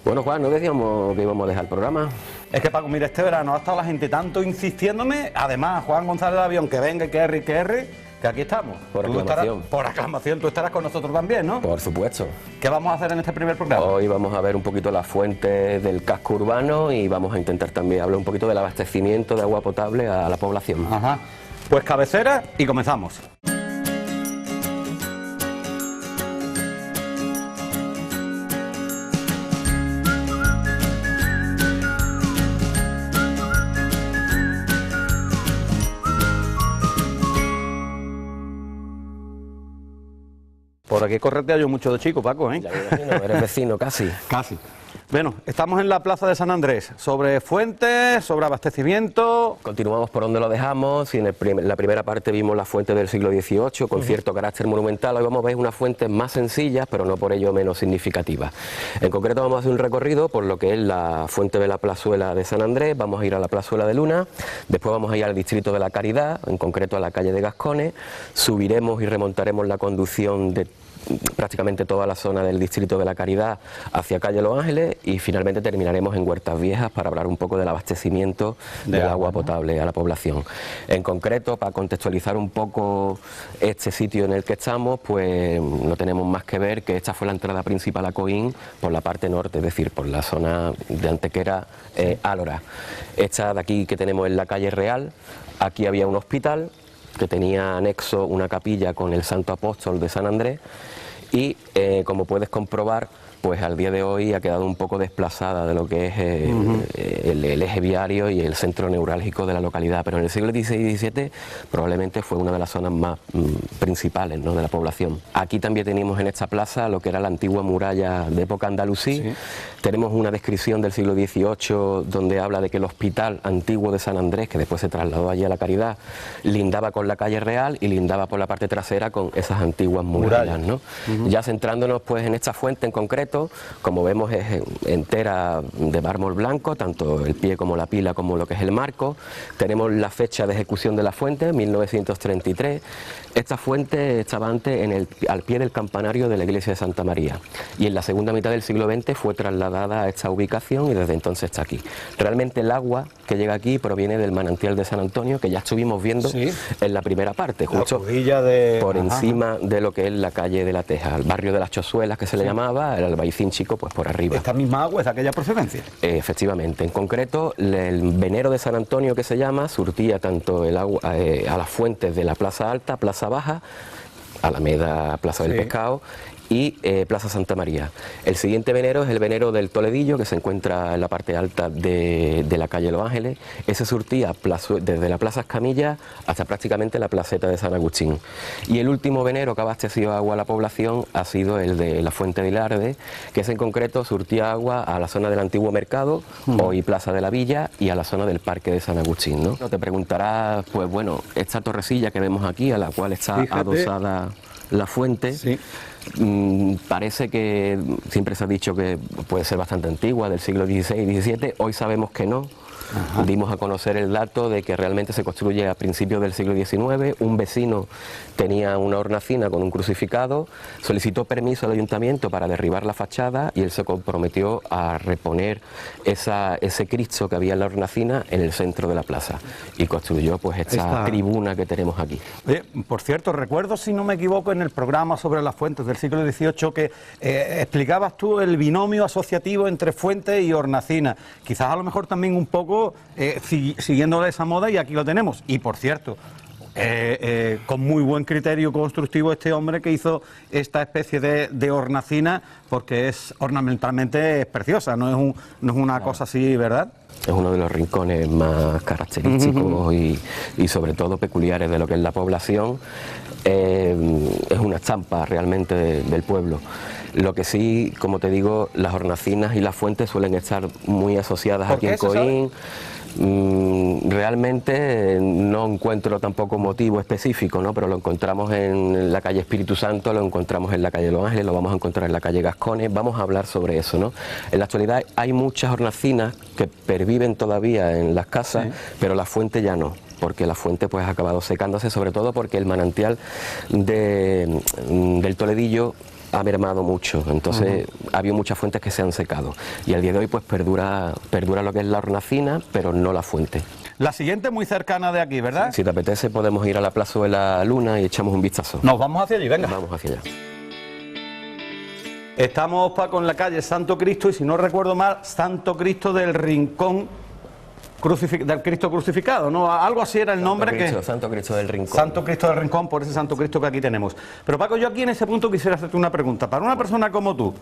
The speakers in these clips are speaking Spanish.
Bueno, Juan, ¿no decíamos que íbamos a dejar el programa? Es que, Paco, mira, este verano ha estado la gente tanto insistiéndome, además, Juan González del Avión, que venga, que aquí estamos. Por aclamación. Por aclamación, tú estarás con nosotros también, ¿no? Por supuesto. ¿Qué vamos a hacer en este primer programa? Hoy vamos a ver un poquito las fuentes del casco urbano y vamos a intentar también hablar un poquito del abastecimiento de agua potable a la población. Ajá. Pues cabecera y comenzamos. Por aquí corretea yo mucho de chico, Paco, ¿eh? Ya me imagino, eres vecino casi. Casi. Bueno, estamos en la plaza de San Andrés, sobre fuentes, sobre abastecimiento. Continuamos por donde lo dejamos y en la primera parte vimos las fuentes del siglo XVIII con cierto carácter monumental. Hoy vamos a ver unas fuentes más sencillas, pero no por ello menos significativas. En concreto vamos a hacer un recorrido por lo que es la fuente de la plazuela de San Andrés, vamos a ir a la plazuela de Luna, después vamos a ir al distrito de la Caridad, en concreto a la calle de Gascones, subiremos y remontaremos la conducción de prácticamente toda la zona del distrito de la Caridad hacia calle Los Ángeles y finalmente terminaremos en Huertas Viejas para hablar un poco del abastecimiento del agua potable a la población. En concreto, para contextualizar un poco este sitio en el que estamos, pues no tenemos más que ver que esta fue la entrada principal a Coín por la parte norte, es decir, por la zona de Antequera, Álora. Esta de aquí que tenemos en la calle Real, aquí había un hospital que tenía anexo una capilla con el Santo Apóstol de San Andrés y como puedes comprobar, pues al día de hoy ha quedado un poco desplazada de lo que es el eje viario y el centro neurálgico de la localidad, pero en el siglo XVI y XVII probablemente fue una de las zonas más principales, ¿no?, de la población. Aquí también teníamos en esta plaza lo que era la antigua muralla de época andalusí. Sí. Tenemos una descripción del siglo XVIII donde habla de que el hospital antiguo de San Andrés, que después se trasladó allí a la Caridad, lindaba con la calle Real y lindaba por la parte trasera con esas antiguas murallas, ¿no? Ya centrándonos pues en esta fuente en concreto, como vemos es entera de mármol blanco, tanto el pie como la pila como lo que es el marco. Tenemos la fecha de ejecución de la fuente, 1933. Esta fuente estaba antes al pie del campanario de la iglesia de Santa María y en la segunda mitad del siglo XX fue trasladada a esta ubicación y desde entonces está aquí. Realmente el agua que llega aquí proviene del manantial de San Antonio, que ya estuvimos viendo en la primera parte, justo por encima de lo que es la calle de la Teja, el barrio de las Chozuelas que se le llamaba, el Albaicín Chico, pues por arriba. ¿Esta misma agua es de aquella procedencia? Efectivamente, en concreto el venero de San Antonio que se llama surtía tanto el agua a las fuentes de la Plaza Alta, Plaza Baja, Alameda, Plaza del Pescado y Plaza Santa María. El siguiente venero es el venero del Toledillo, que se encuentra en la parte alta de la calle Los Ángeles. Ese surtía desde la Plaza Escamilla hasta prácticamente la placeta de San Agustín. Y el último venero que ha abastecido agua a la población ha sido el de la Fuente de Hilarde, que ese en concreto surtía agua a la zona del antiguo mercado, hoy Plaza de la Villa, y a la zona del Parque de San Agustín, ¿no? Te preguntarás, pues bueno, esta torrecilla que vemos aquí, a la cual está adosada la fuente, parece que siempre se ha dicho que puede ser bastante antigua, del siglo XVI y XVII, hoy sabemos que no. Dimos a conocer el dato de que realmente se construye a principios del siglo XIX. Un vecino tenía una hornacina con un crucificado, solicitó permiso al ayuntamiento para derribar la fachada y él se comprometió a reponer ese Cristo que había en la hornacina en el centro de la plaza y construyó pues esta tribuna que tenemos aquí. Oye, por cierto, recuerdo, si no me equivoco, en el programa sobre las fuentes del siglo XVIII que explicabas tú el binomio asociativo entre fuente y hornacina. Quizás a lo mejor también un poco siguiendo esa moda, y aquí lo tenemos. Y por cierto, con muy buen criterio constructivo este hombre que hizo esta especie de hornacina, porque es ornamentalmente preciosa, no es una cosa así, ¿verdad? Es uno de los rincones más característicos y sobre todo peculiares de lo que es la población. Es una estampa realmente del pueblo. Lo que sí, como te digo, las hornacinas y las fuentes suelen estar muy asociadas aquí en Coín. Realmente no encuentro tampoco motivo específico, ¿no? Pero lo encontramos en la calle Espíritu Santo, lo encontramos en la calle Los Ángeles, lo vamos a encontrar en la calle Gascones. Vamos a hablar sobre eso, ¿no? En la actualidad hay muchas hornacinas que perviven todavía en las casas, pero la fuente ya no, porque la fuente pues ha acabado secándose, sobre todo porque el manantial del Toledillo ha mermado mucho, entonces ha habido muchas fuentes que se han secado y al día de hoy pues perdura lo que es la hornacina, pero no la fuente. La siguiente muy cercana de aquí, ¿verdad? Si te apetece podemos ir a la Plaza de la Luna y echamos un vistazo. Nos vamos hacia allí, venga. Vamos hacia allá. Estamos, Paco, en la calle Santo Cristo y si no recuerdo mal, Santo Cristo del Rincón, del Cristo crucificado, ¿no? Algo así era el nombre que... Santo Cristo del Rincón. Santo Cristo del Rincón, por ese Santo Cristo que aquí tenemos. Pero Paco, yo aquí en ese punto quisiera hacerte una pregunta. Para una persona como tú,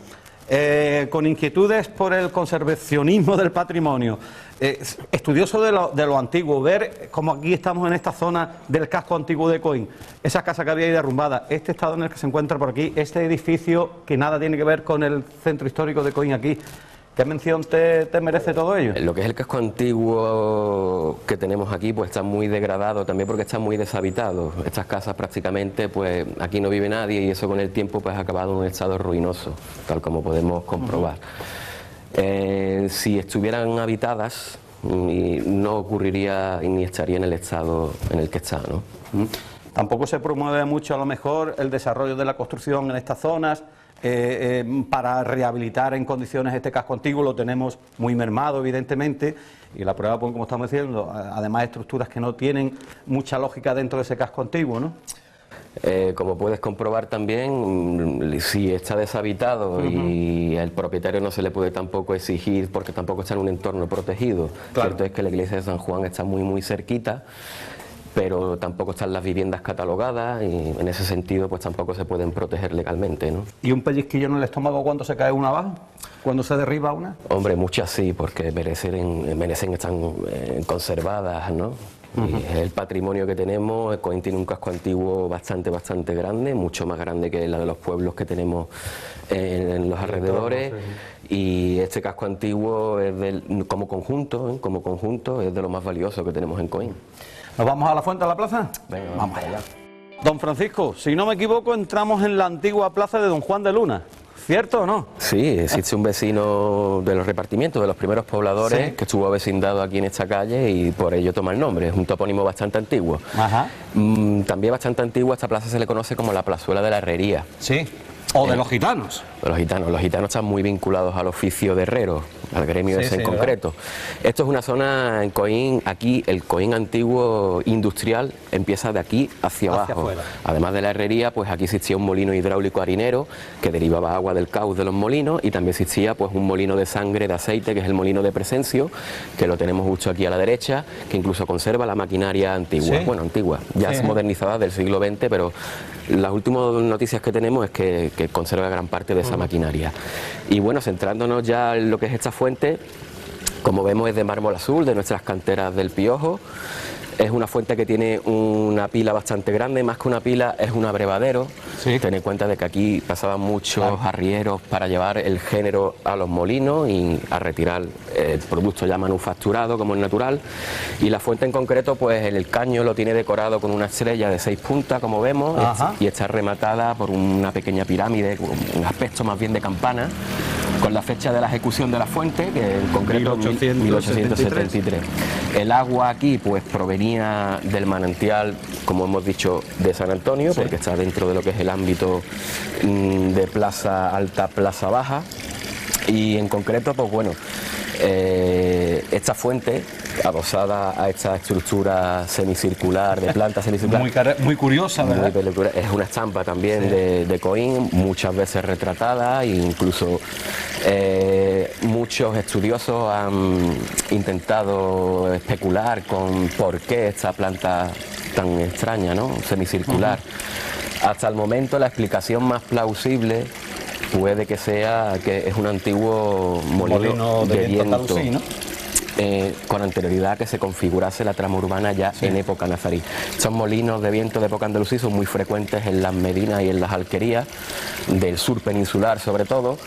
con inquietudes por el conservacionismo del patrimonio, estudioso de lo antiguo, ver como aquí estamos en esta zona del casco antiguo de Coín, esa casa que había ahí derrumbada, este estado en el que se encuentra por aquí, este edificio que nada tiene que ver con el centro histórico de Coín aquí, ¿qué mención te merece todo ello? Lo que es el casco antiguo que tenemos aquí pues está muy degradado también porque está muy deshabitado. Estas casas prácticamente pues aquí no vive nadie y eso con el tiempo pues ha acabado en un estado ruinoso, tal como podemos comprobar. Si estuvieran habitadas no ocurriría ni estaría en el estado en el que está, ¿no? Tampoco se promueve mucho a lo mejor el desarrollo de la construcción en estas zonas. Para rehabilitar en condiciones este casco antiguo lo tenemos muy mermado evidentemente y la prueba, pues, como estamos diciendo, además estructuras que no tienen mucha lógica dentro de ese casco antiguo, ¿no? Como puedes comprobar también, si está deshabitado y al propietario no se le puede tampoco exigir porque tampoco está en un entorno protegido. Claro. Cierto es que la iglesia de San Juan está muy cerquita, pero tampoco están las viviendas catalogadas y en ese sentido pues tampoco se pueden proteger legalmente, ¿no? ¿Y un pellizquillo en el estómago cuando se cae una abajo? ¿Cuando se derriba una? Hombre, muchas sí, porque merecen estar conservadas, ¿no? Y el patrimonio que tenemos, Coín tiene un casco antiguo bastante grande, mucho más grande que la de los pueblos que tenemos en los alrededores. Y este casco antiguo es como conjunto es de lo más valioso que tenemos en Coín. ¿Nos vamos a la fuente, a la plaza? Venga, vamos allá. Don Francisco, si no me equivoco, entramos en la antigua plaza de Don Juan de Luna, ¿cierto o no? Sí, existe un vecino de los repartimientos, de los primeros pobladores, que estuvo vecindado aquí en esta calle y por ello toma el nombre, es un topónimo bastante antiguo. También bastante antiguo, a esta plaza se le conoce como la plazuela de la herrería. Sí. O de los gitanos. Los gitanos están muy vinculados al oficio de herrero, al gremio ese en concreto. Esto es una zona en Coín, aquí el Coín antiguo industrial empieza de aquí hacia abajo. Afuera. Además de la herrería, pues aquí existía un molino hidráulico harinero que derivaba agua del cauz de los molinos y también existía pues un molino de sangre, de aceite, que es el molino de Presencio, que lo tenemos justo aquí a la derecha, que incluso conserva la maquinaria antigua. Bueno, antigua, ya es modernizada del siglo XX, pero las últimas noticias que tenemos es que conserva gran parte de esa maquinaria. Y bueno, centrándonos ya en lo que es esta fuente, como vemos es de mármol azul, de nuestras canteras del Piojo. Es una fuente que tiene una pila bastante grande, más que una pila es un abrevadero. Ten en cuenta de que aquí pasaban muchos arrieros para llevar el género a los molinos y a retirar el producto ya manufacturado como el natural. Y la fuente en concreto, pues el caño lo tiene decorado con una estrella de 6 puntas, como vemos, y está rematada por una pequeña pirámide, un aspecto más bien de campana, con la fecha de la ejecución de la fuente, que en concreto 1873. El agua aquí pues provenía del manantial, como hemos dicho, de San Antonio, porque está dentro de lo que es el ámbito de Plaza Alta, Plaza Baja. Y en concreto, pues bueno, esta fuente, adosada a esta estructura semicircular, de planta semicircular, muy curiosa, ¿verdad? Es una estampa también de Coín, muchas veces retratada, e incluso muchos estudiosos han intentado especular con por qué esta planta tan extraña, ¿no? Semicircular. Hasta el momento la explicación más plausible puede que sea que es un antiguo molino de viento, ¿no? Con anterioridad a que se configurase la trama urbana ya en época nazarí. Estos molinos de viento de época andalusí son muy frecuentes en las medinas y en las alquerías del sur peninsular sobre todo,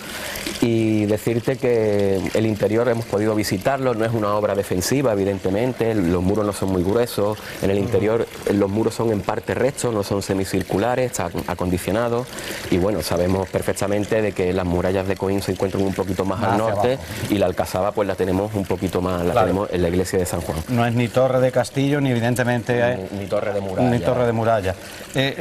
y decirte que el interior hemos podido visitarlo, no es una obra defensiva evidentemente, los muros no son muy gruesos, en el interior los muros son en parte rectos, no son semicirculares, están acondicionados y bueno, sabemos perfectamente de que las murallas de Coín se encuentran un poquito más al norte y la alcazaba pues la tenemos un poquito más la Claro. tenemos en la iglesia de San Juan. No es ni torre de castillo, ni evidentemente Ni torre de muralla. ni torre de muralla.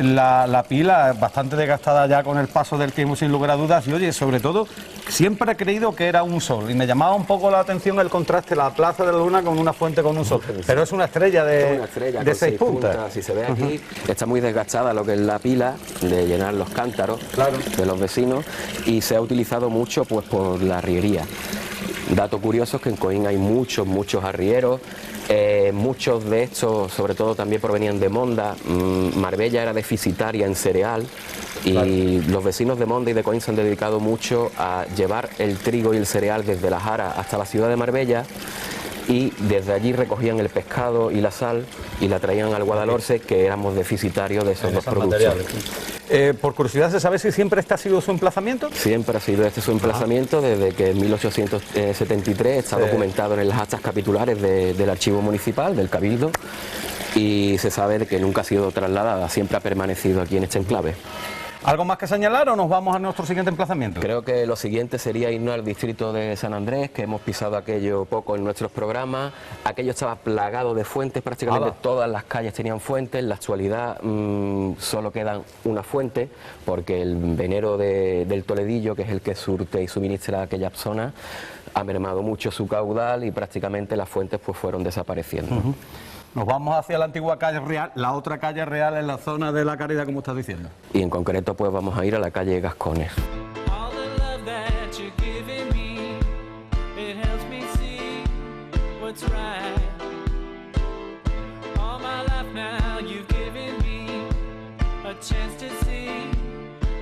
La pila bastante desgastada ya con el paso del tiempo, sin lugar a dudas. Y oye, sobre todo, siempre he creído que era un sol. Y me llamaba un poco la atención el contraste, la Plaza de la Luna con una fuente con un sol. Pero es una estrella de, Una estrella de con 6 puntas. Si se ve aquí, está muy desgastada lo que es la pila de llenar los cántaros Claro. de los vecinos, y se ha utilizado mucho pues por la arriería. Dato curioso es que en Coín hay muchos arrieros. Muchos de estos, sobre todo, también provenían de Monda. Marbella era deficitaria en cereal y los vecinos de Monda y de Coín se han dedicado mucho a llevar el trigo y el cereal desde la Jara hasta la ciudad de Marbella, y desde allí recogían el pescado y la sal y la traían al Guadalhorce, que éramos deficitarios de esos dos productos. Por curiosidad, ¿se sabe si siempre este ha sido su emplazamiento? Siempre ha sido este su emplazamiento, desde que en 1873 está documentado en las actas capitulares del archivo municipal, del Cabildo, y se sabe de que nunca ha sido trasladada, siempre ha permanecido aquí en este enclave. ¿Algo más que señalar o nos vamos a nuestro siguiente emplazamiento? Creo que lo siguiente sería irnos al distrito de San Andrés, que hemos pisado aquello poco en nuestros programas. Aquello estaba plagado de fuentes, prácticamente todas las calles tenían fuentes. En la actualidad solo quedan una fuente, porque el venero del Toledillo, que es el que surte y suministra aquella zona, ha mermado mucho su caudal y prácticamente las fuentes pues fueron desapareciendo. Nos vamos hacia la antigua calle Real, la otra calle Real en la zona de la Caridad, como estás diciendo. Y en concreto pues vamos a ir a la calle Gascones. All the love that you're giving me, it helps me see what's right. All my life now you've given me a chance to see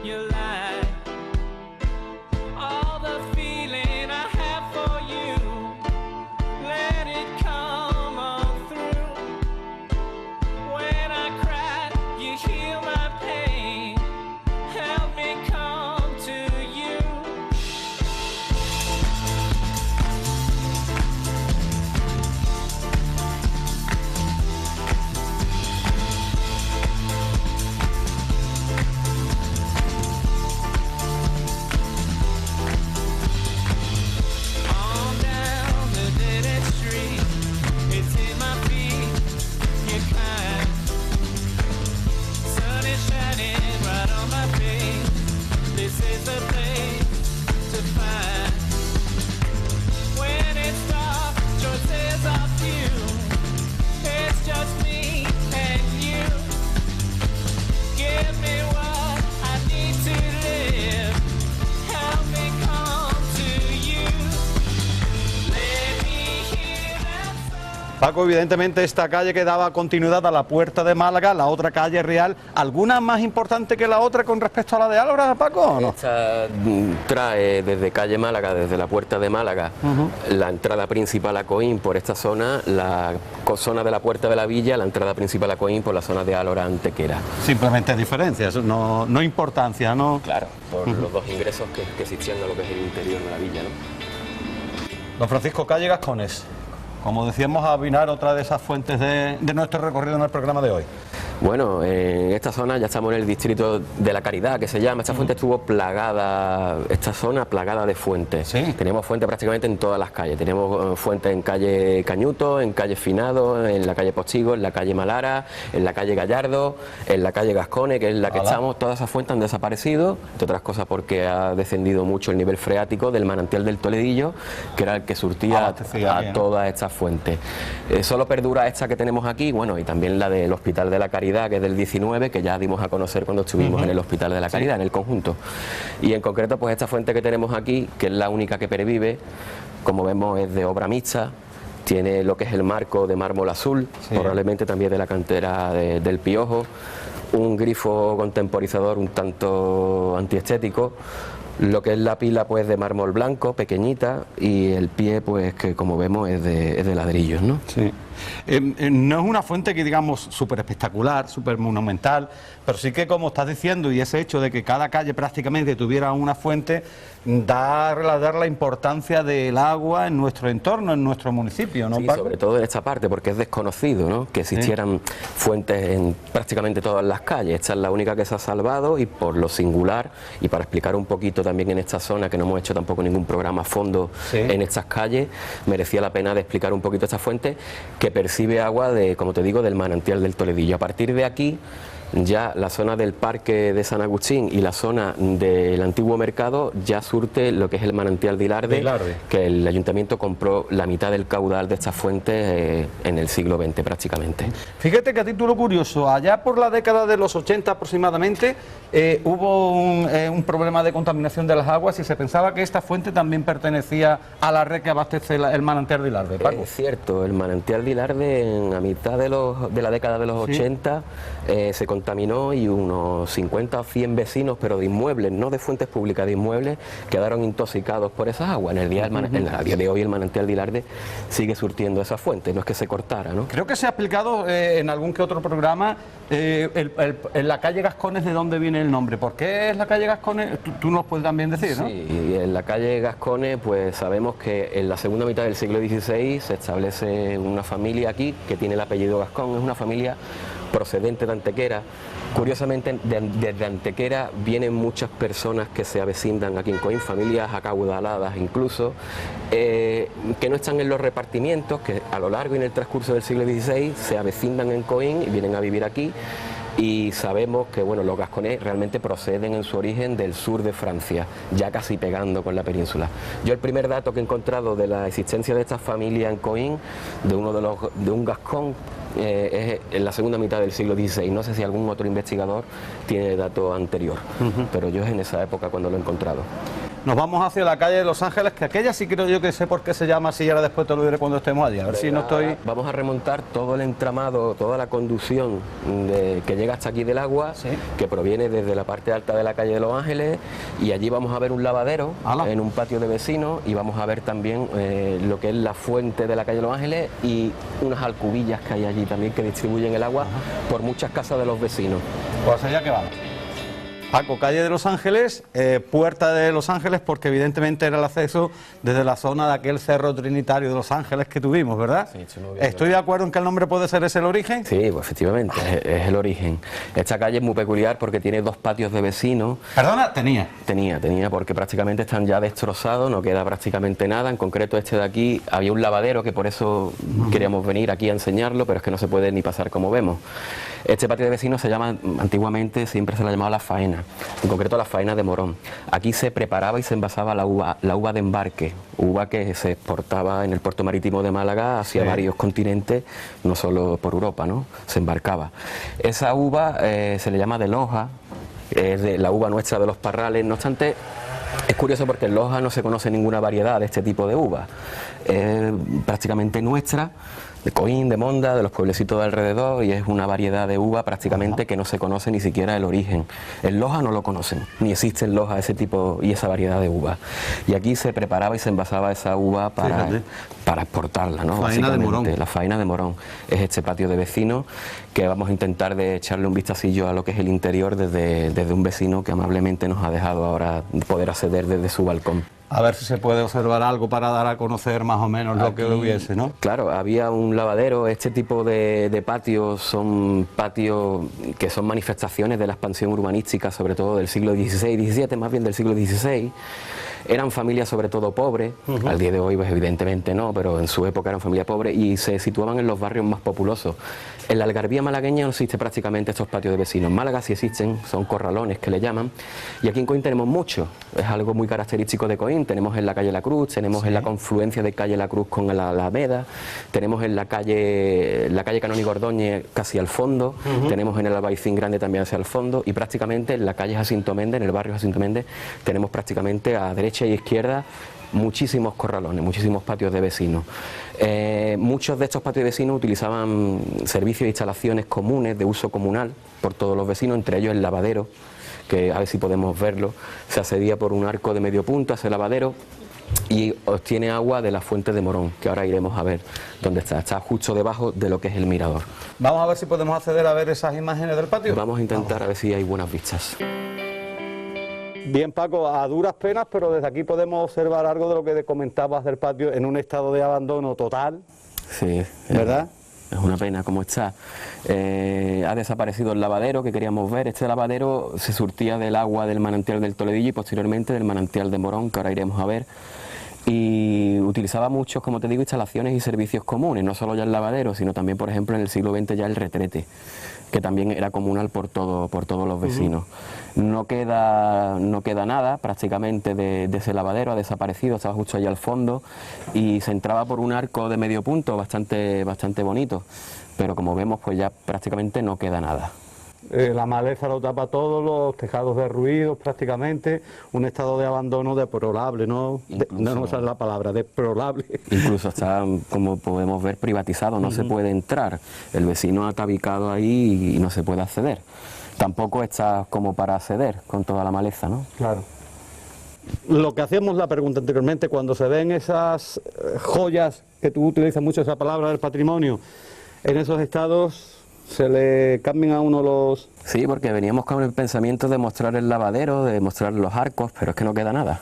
your light. All the feeling I have for you, let it come on through. When I cry, you heal my pain. Help me come to you. On down the dead-end street, it's in my feet, you climb. Sun is shining right on my face. This is the place to find. When it's dark, choices are few. It's just me and you. Give me what I need to live. Help me come to you. Let me hear that song. Paco, evidentemente esta calle que daba continuidad a la Puerta de Málaga, la otra calle Real, ¿alguna más importante que la otra con respecto a la de Álora, Paco, o no? Esta trae desde calle Málaga, desde la Puerta de Málaga, la entrada principal a Coín por esta zona, la zona de la Puerta de la Villa, la entrada principal a Coín por la zona de Álora Antequera. Simplemente diferencias, no importancia, ¿no? Claro, por los dos ingresos que existían a lo que es el interior de la villa, ¿no? Don Francisco, calle Gascones, como decíamos, a avinar otra de esas fuentes de nuestro recorrido en el programa de hoy. Bueno, en esta zona ya estamos en el distrito de la Caridad, que se llama. Esta fuente estuvo plagada, esta zona plagada de fuentes. Sí. Tenemos fuentes prácticamente en todas las calles. Tenemos fuentes en calle Cañuto, en calle Finado, en la calle Postigo, en la calle Malara, en la calle Gallardo, en la calle Gascones, que es la que estamos. Todas esas fuentes han desaparecido, entre otras cosas porque ha descendido mucho el nivel freático del manantial del Toledillo, que era el que surtía Abastecía a bien. todas estas fuentes. Solo perdura esta que tenemos aquí, bueno, y también la del Hospital de la Caridad, que es del 19, que ya dimos a conocer cuando estuvimos en el Hospital de la Caridad, en el conjunto. Y en concreto, pues esta fuente que tenemos aquí, que es la única que pervive, como vemos es de obra mixta, tiene lo que es el marco de mármol azul, probablemente también de la cantera del Piojo, un grifo contemporizador un tanto antiestético, lo que es la pila pues de mármol blanco, pequeñita, y el pie pues que como vemos es de ladrillos, ¿no? Sí. No es una fuente que digamos súper espectacular, súper monumental, pero sí que, como estás diciendo, y ese hecho de que cada calle prácticamente tuviera una fuente, dar la importancia del agua en nuestro entorno, en nuestro municipio, ¿no, Sí, Paco? sobre todo en esta parte, porque es desconocido, ¿no?, que existieran fuentes en prácticamente todas las calles. Esta es la única que se ha salvado, y por lo singular, y para explicar un poquito también en esta zona, que no hemos hecho tampoco ningún programa a fondo en estas calles, merecía la pena de explicar un poquito esta fuente que percibe agua de, como te digo, del manantial del Toledillo. A partir de aquí, ya la zona del Parque de San Agustín y la zona del antiguo mercado ya surte lo que es el manantial de Ilarde, que el ayuntamiento compró la mitad del caudal de estas fuentes en el siglo XX prácticamente. Fíjate que, a título curioso, allá por la década de los 80 aproximadamente hubo un problema de contaminación de las aguas, y se pensaba que esta fuente también pertenecía a la red que abastece el manantial de Ilarde, Paco. Es cierto, el manantial de Ilarde a mitad de la década de los 80 se contaminó, y unos 50 o 100 vecinos, pero de inmuebles, no de fuentes públicas, de inmuebles, quedaron intoxicados por esas aguas. En el día, a día de hoy el manantial de Ilarde sigue surtiendo esa fuente, no es que se cortara, ¿no? Creo que se ha explicado en algún que otro programa en la calle Gascones de dónde viene el nombre. ¿Por qué es la calle Gascones? Tú nos puedes también decir, ¿no? Sí, en la calle Gascones, pues sabemos que en la segunda mitad del siglo XVI se establece una familia aquí que tiene el apellido Gascón. Es una familia procedente de Antequera. Curiosamente, desde Antequera vienen muchas personas que se avecindan aquí en Coín, familias acaudaladas incluso, que no están en los repartimientos, que a lo largo y en el transcurso del siglo XVI se avecindan en Coín y vienen a vivir aquí. Y sabemos que, bueno, los gasconés realmente proceden en su origen del sur de Francia, ya casi pegando con la península. Yo el primer dato que he encontrado de la existencia de esta familia en Coín, de un gascón, es en la segunda mitad del siglo XVI. No sé si algún otro investigador tiene dato anterior, pero yo es en esa época cuando lo he encontrado. Nos vamos hacia la calle de Los Ángeles, que aquella sí creo yo que sé por qué se llama así, y ahora después te lo diré cuando estemos allí. A ver si no estoy... Vamos a remontar todo el entramado, toda la conducción que llega hasta aquí del agua, que proviene desde la parte alta de la calle de Los Ángeles, y allí vamos a ver un lavadero en un patio de vecinos, y vamos a ver también lo que es la fuente de la calle de Los Ángeles y unas alcubillas que hay allí también que distribuyen el agua por muchas casas de los vecinos. Pues allá que vamos. Paco, calle de Los Ángeles, puerta de Los Ángeles, porque evidentemente era el acceso desde la zona de aquel cerro trinitario de Los Ángeles que tuvimos, ¿verdad? Sí, ¿estoy de acuerdo en que el nombre puede ser ese el origen? Sí, pues efectivamente, es el origen. Esta calle es muy peculiar porque tiene dos patios de vecinos. ¿Perdona? Tenía, porque prácticamente están ya destrozados, no queda prácticamente nada. En concreto este de aquí había un lavadero, que por eso queríamos venir aquí a enseñarlo, pero es que no se puede ni pasar como vemos. Este patio de vecinos se llama, antiguamente siempre se la llamaba La Faena, en concreto La Faena de Morón. Aquí se preparaba y se envasaba la uva de embarque, uva que se exportaba en el puerto marítimo de Málaga hacia varios continentes, no solo por Europa, ¿no? Se embarcaba. Esa uva se le llama de Loja, es de la uva nuestra de los parrales. No obstante, es curioso porque en Loja no se conoce ninguna variedad de este tipo de uva, es prácticamente nuestra, de Coín, de Monda, de los pueblecitos de alrededor, y es una variedad de uva prácticamente que no se conoce ni siquiera el origen. En Loja no lo conocen, ni existe en Loja ese tipo y esa variedad de uva. Y aquí se preparaba y se envasaba esa uva para exportarla, ¿no? Faena de Morón. La Faena de Morón es este patio de vecinos que vamos a intentar de echarle un vistacillo a lo que es el interior desde un vecino que amablemente nos ha dejado ahora poder acceder desde su balcón. A ver si se puede observar algo para dar a conocer más o menos lo que hubiese, ¿no? Claro, había un lavadero. Este tipo de patios son patios que son manifestaciones de la expansión urbanística, sobre todo del siglo XVI, XVII, más bien del siglo XVI. Eran familias sobre todo pobres, al día de hoy pues evidentemente no, pero en su época eran familias pobres y se situaban en los barrios más populosos. En la algarabía malagueña no existe prácticamente estos patios de vecinos. En Málaga sí existen, son corralones que le llaman, y aquí en Coín tenemos muchos, es algo muy característico de Coín. Tenemos en la calle La Cruz, tenemos en la confluencia de calle La Cruz con la Alameda, tenemos en la calle Canónigo Ordóñez casi al fondo, tenemos en el Albaicín Grande también hacia el fondo, y prácticamente en la calle Jacinto Méndez, en el barrio Jacinto Méndez, tenemos prácticamente a derecha y izquierda muchísimos corralones, muchísimos patios de vecinos. Muchos de estos patios de vecinos utilizaban servicios e instalaciones comunes de uso comunal por todos los vecinos, entre ellos el lavadero, que a ver si podemos verlo, se accedía por un arco de medio punto a ese lavadero, y obtiene agua de la fuente de Morón, que ahora iremos a ver dónde está. Está justo debajo de lo que es el mirador. Vamos a ver si podemos acceder a ver esas imágenes del patio. Vamos a intentar a ver si hay buenas vistas. Bien, Paco, a duras penas, pero desde aquí podemos observar algo de lo que comentabas del patio en un estado de abandono total. Sí, ¿Verdad? Es una pena cómo está. Ha desaparecido el lavadero que queríamos ver. Este lavadero se surtía del agua del manantial del Toledillo y posteriormente del manantial de Morón, que ahora iremos a ver. Y utilizaba muchos, como te digo, instalaciones y servicios comunes, no solo ya el lavadero, sino también, por ejemplo, en el siglo XX ya el retrete, que también era comunal por todos los vecinos. No queda nada prácticamente de ese lavadero, ha desaparecido, estaba justo allá al fondo y se entraba por un arco de medio punto bastante bonito, pero como vemos pues ya prácticamente no queda nada. La maleza lo tapa todo, los tejados derruidos prácticamente, un estado de abandono deplorable, ¿no? No sale la palabra, deplorable. Incluso está, como podemos ver, privatizado, no se puede entrar. El vecino ha tabicado ahí y no se puede acceder. Tampoco está como para acceder con toda la maleza, ¿no? Claro. Lo que hacíamos la pregunta anteriormente, cuando se ven esas joyas, que tú utilizas mucho esa palabra del patrimonio, en esos estados se le cambian a uno los... Sí, porque veníamos con el pensamiento de mostrar el lavadero, de mostrar los arcos, pero es que no queda nada.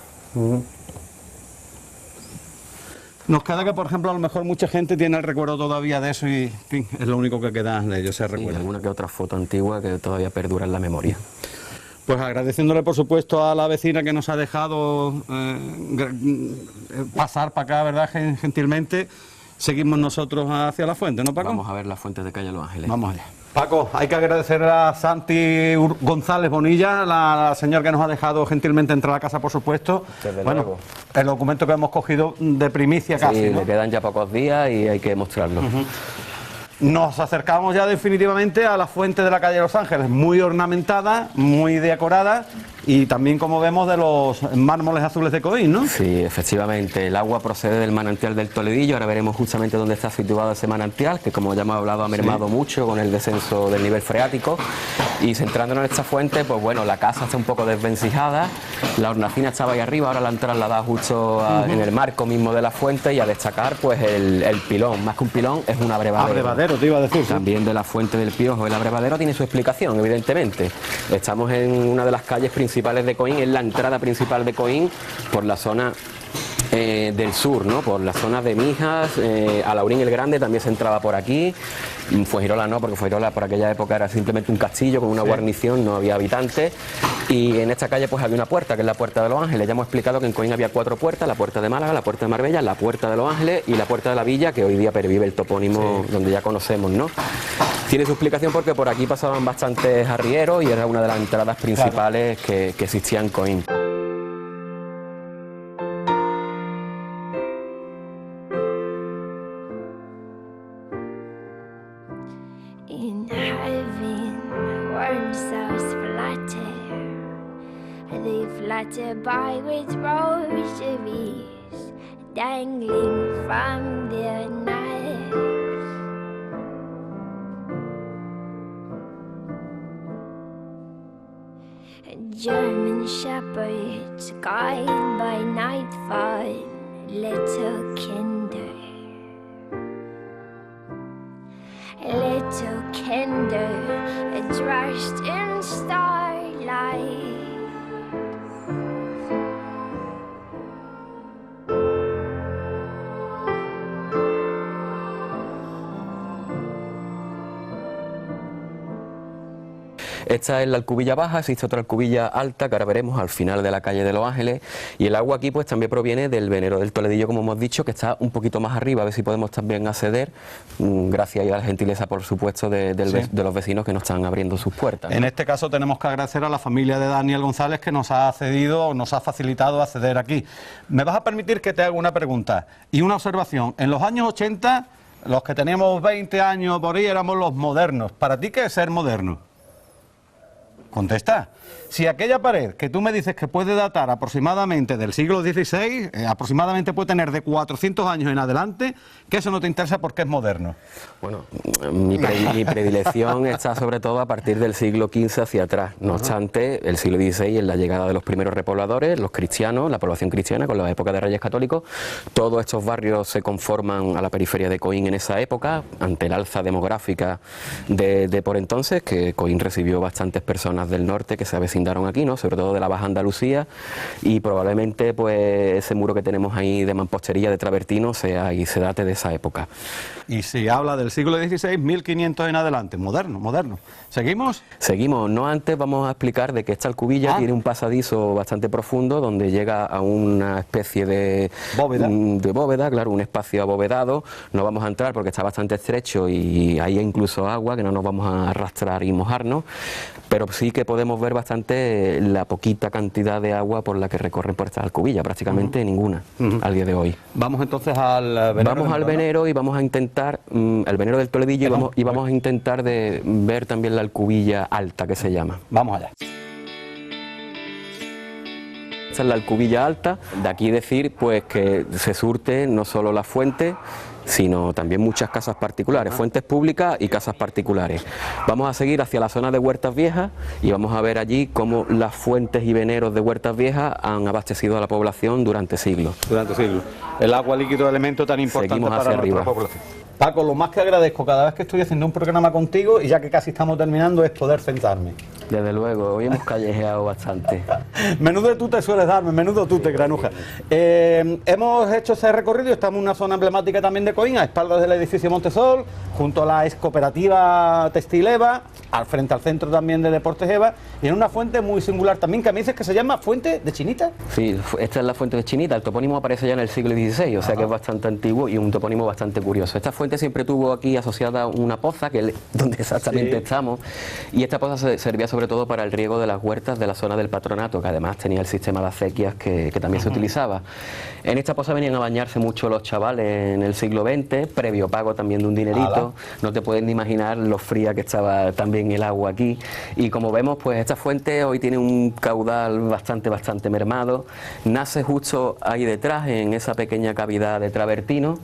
Nos queda que, por ejemplo, a lo mejor mucha gente tiene el recuerdo todavía de eso y, en fin, es lo único que queda de ellos, se Sí, recuerda. alguna que otra foto antigua que todavía perdura en la memoria. Pues agradeciéndole, por supuesto, a la vecina que nos ha dejado pasar para acá, ¿verdad?, gentilmente. Seguimos nosotros hacia la fuente, ¿no, Paco? Vamos a ver la fuente de Calle Los Ángeles. Vamos allá. Paco, hay que agradecer a Santi González Bonilla, la señora que nos ha dejado gentilmente entrar a la casa, por supuesto. Desde bueno, luego. el documento que hemos cogido de primicia casi, Sí, ¿no? le quedan ya pocos días y hay que mostrarlo. Nos acercamos ya definitivamente a la fuente de la calle Los Ángeles, muy ornamentada, muy decorada y también, como vemos, de los mármoles azules de Coín, ¿no? Sí, efectivamente, el agua procede del manantial del Toledillo. Ahora veremos justamente dónde está situado ese manantial, que como ya hemos hablado ha mermado mucho con el descenso del nivel freático. Y centrándonos en esta fuente, pues bueno, la casa está un poco desvencijada, la hornacina estaba ahí arriba, ahora la han trasladado justo en el marco mismo de la fuente, y a destacar pues el pilón, más que un pilón es un abrevadero. Abrevadero, te iba a decir. ¿Sí? También de la fuente del Piojo. El abrevadero tiene su explicación, evidentemente. Estamos en una de las calles principales de Coín, es la entrada principal de Coín por la zona del sur, ¿no? Por la zona de Mijas, Alaurín el Grande también se entraba por aquí. Fuengirola no, porque Fuengirola por aquella época era simplemente un castillo con una guarnición, no había habitantes. Y en esta calle pues había una puerta, que es la Puerta de los Ángeles. Ya hemos explicado que en Coín había 4 puertas: la Puerta de Málaga, la Puerta de Marbella, la Puerta de los Ángeles y la Puerta de la Villa, que hoy día pervive el topónimo donde ya conocemos, ¿no? Tiene su explicación porque por aquí pasaban bastantes arrieros y era una de las entradas principales que existía en Coín. In heaven, words so flutter, they flutter by with rosaries dangling from their necks. German shepherds guide by nightfall little kinder. Little kinder dressed in starlight. Esta es la alcubilla baja, existe otra alcubilla alta que ahora veremos al final de la calle de Los Ángeles, y el agua aquí pues también proviene del venero del Toledillo, como hemos dicho, que está un poquito más arriba, a ver si podemos también acceder, gracias a la gentileza, por supuesto, de los vecinos que nos están abriendo sus puertas, ¿no? En este caso tenemos que agradecer a la familia de Daniel González, que nos ha cedido, nos ha facilitado acceder aquí. Me vas a permitir que te haga una pregunta y una observación. En los años 80, los que teníamos 20 años por ahí éramos los modernos. ¿Para ti qué es ser moderno? Contesta. Si aquella pared que tú me dices que puede datar aproximadamente del siglo XVI, aproximadamente puede tener de 400 años en adelante, que eso no te interesa porque es moderno. Bueno, mi predilección está sobre todo a partir del siglo XV hacia atrás. No obstante, el siglo XVI es la llegada de los primeros repobladores, los cristianos, la población cristiana con la época de Reyes Católicos. Todos estos barrios se conforman a la periferia de Coín en esa época, ante el alza demográfica de por entonces, que Coín recibió bastantes personas del norte que se avecindaron aquí, ¿no? Sobre todo de la Baja Andalucía, y probablemente pues ese muro que tenemos ahí de mampostería de travertino sea y se date de esa época. Y si habla del siglo XVI, 1500 en adelante, moderno, moderno. ¿Seguimos? Seguimos, no antes vamos a explicar de que esta alcubilla tiene un pasadizo bastante profundo donde llega a una especie de bóveda, claro, un espacio abovedado. No vamos a entrar porque está bastante estrecho y hay incluso agua, que no nos vamos a arrastrar y mojarnos, pero sí que podemos ver bastante la poquita cantidad de agua por la que recorren por esta alcubilla, prácticamente ninguna al día de hoy. Vamos entonces al venero. Vamos al venero y vamos a intentar, el venero del Toledillo, y vamos a intentar de ver también la alcubilla alta, que se llama. Vamos allá. Esta es la alcubilla alta. De aquí decir pues que se surte no solo la fuente, sino también muchas casas particulares, fuentes públicas y casas particulares. Vamos a seguir hacia la zona de Huertas Viejas y vamos a ver allí cómo las fuentes y veneros de Huertas Viejas han abastecido a la población durante siglos. Durante siglos. El agua líquido, elemento tan importante Seguimos para hacia nuestra arriba. población. Paco, lo más que agradezco cada vez que estoy haciendo un programa contigo, y ya que casi estamos terminando, es poder sentarme. Desde luego, hoy hemos callejeado bastante. Menudo tú te sueles darme, menudo tú te, granuja. Hemos hecho ese recorrido y estamos en una zona emblemática también de Coín, a espaldas del edificio Montesol, junto a la ex cooperativa textil EVA, frente al centro también de deportes EVA, y en una fuente muy singular también, que me dices que se llama Fuente de Chinita. Sí, esta es la fuente de Chinita. El topónimo aparece ya en el siglo XVI, o sea que es bastante antiguo y un topónimo bastante curioso. Esta fuente siempre tuvo aquí asociada una poza, que es donde exactamente estamos, y esta poza servía sobre todo para el riego de las huertas de la zona del patronato, que además tenía el sistema de acequias que también se utilizaba. En esta poza venían a bañarse mucho los chavales en el siglo XX, previo pago también de un dinerito. No te puedes ni imaginar lo fría que estaba también el agua aquí, y como vemos pues esta fuente hoy tiene un caudal bastante mermado. Nace justo ahí detrás, en esa pequeña cavidad de travertino,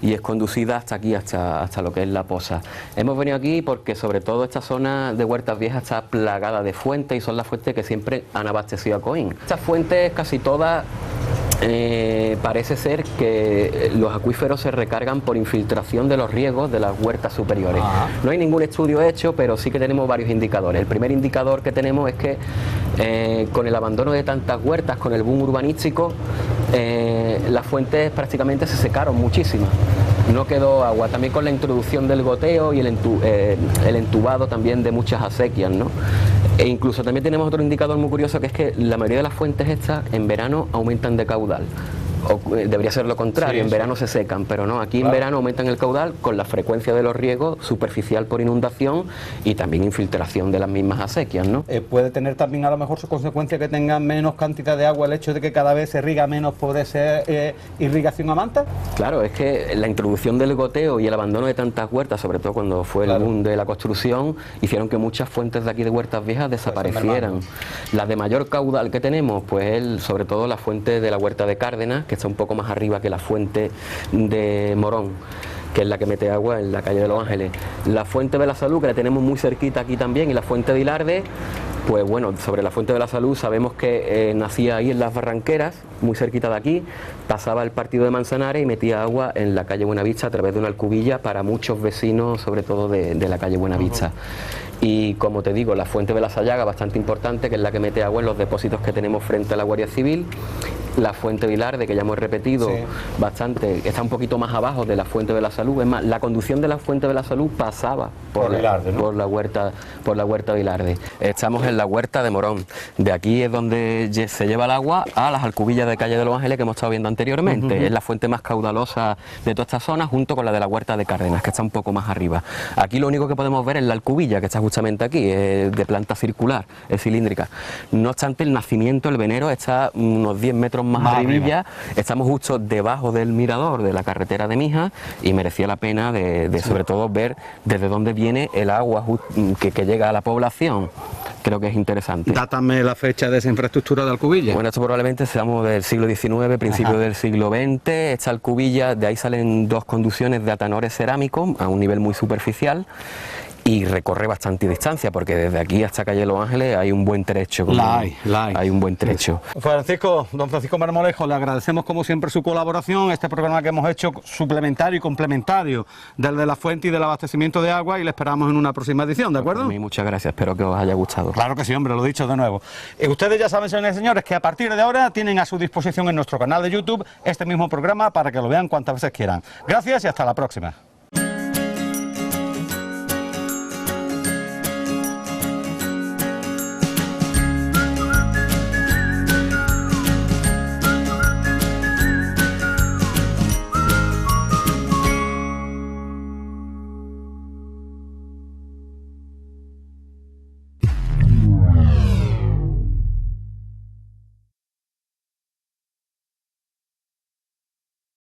y es conducida hasta aquí, hasta lo que es la poza. Hemos venido aquí porque sobre todo esta zona de Huertas Viejas está plagada de fuentes, y son las fuentes que siempre han abastecido a Coín. Estas fuentes casi todas parece ser que los acuíferos se recargan por infiltración de los riegos de las huertas superiores. No hay ningún estudio hecho, pero sí que tenemos varios indicadores. El primer indicador que tenemos es que con el abandono de tantas huertas, con el boom urbanístico, las fuentes prácticamente se secaron muchísimas. No quedó agua, también con la introducción del goteo y el entubado también de muchas acequias, ¿no? E incluso también tenemos otro indicador muy curioso, que es que la mayoría de las fuentes estas en verano aumentan de caudal. Debería ser lo contrario, en verano se secan, pero no, aquí en verano aumentan el caudal con la frecuencia de los riegos superficial por inundación y también infiltración de las mismas acequias, ¿no? Puede tener también a lo mejor su consecuencia que tengan menos cantidad de agua el hecho de que cada vez se irriga menos, puede ser irrigación a manta. Claro, es que la introducción del goteo y el abandono de tantas huertas, sobre todo cuando fue el boom de la construcción, hicieron que muchas fuentes de aquí de Huertas Viejas desaparecieran. Las de mayor caudal que tenemos, pues sobre todo la fuente de la Huerta de Cárdenas, que está un poco más arriba que la fuente de Morón, que es la que mete agua en la calle de Los Ángeles. La fuente de la Salud, que la tenemos muy cerquita aquí también, y la fuente de Hilarde, pues bueno, sobre la fuente de la Salud sabemos que nacía ahí en las Barranqueras, muy cerquita de aquí, pasaba el partido de Manzanares y metía agua en la calle Buenavista a través de una alcubilla para muchos vecinos, sobre todo de la calle Buenavista. Y como te digo, la fuente de la Sayaga, bastante importante, que es la que mete agua en los depósitos que tenemos frente a la Guardia Civil. La fuente de Hilarde, que ya hemos repetido bastante, está un poquito más abajo de la fuente de la Salud. Es más, la conducción de la fuente de la Salud pasaba por la huerta de Hilarde. Estamos en la huerta de Morón. De aquí es donde se lleva el agua a las alcubillas de calle de Los Ángeles que hemos estado viendo anteriormente. Es la fuente más caudalosa de toda esta zona, junto con la de la huerta de Cárdenas, que está un poco más arriba. Aquí lo único que podemos ver es la alcubilla, que está justamente aquí, es de planta circular, es cilíndrica. No obstante, el nacimiento, el venero, está unos 10 metros metros más Más arribilla. Estamos justo debajo del mirador de la carretera de Mijas y merecía la pena de sobre todo ver desde dónde viene el agua que llega a la población. Creo que es interesante. Dátame la fecha de esa infraestructura de Alcubilla. Bueno, esto probablemente seamos del siglo XIX, principio del siglo XX. Esta Alcubilla, de ahí salen 2 conducciones de atanores cerámicos a un nivel muy superficial y recorre bastante distancia, porque desde aquí hasta Calle Los Ángeles hay un buen trecho. Hay un buen trecho. Don Francisco Marmolejo, le agradecemos como siempre su colaboración, este programa que hemos hecho suplementario y complementario del de la fuente y del abastecimiento de agua, y le esperamos en una próxima edición, ¿de acuerdo? Muchas gracias, espero que os haya gustado. Claro que sí, hombre, lo he dicho de nuevo. Ustedes ya saben, señores y señores, que a partir de ahora tienen a su disposición en nuestro canal de YouTube este mismo programa para que lo vean cuantas veces quieran. Gracias y hasta la próxima.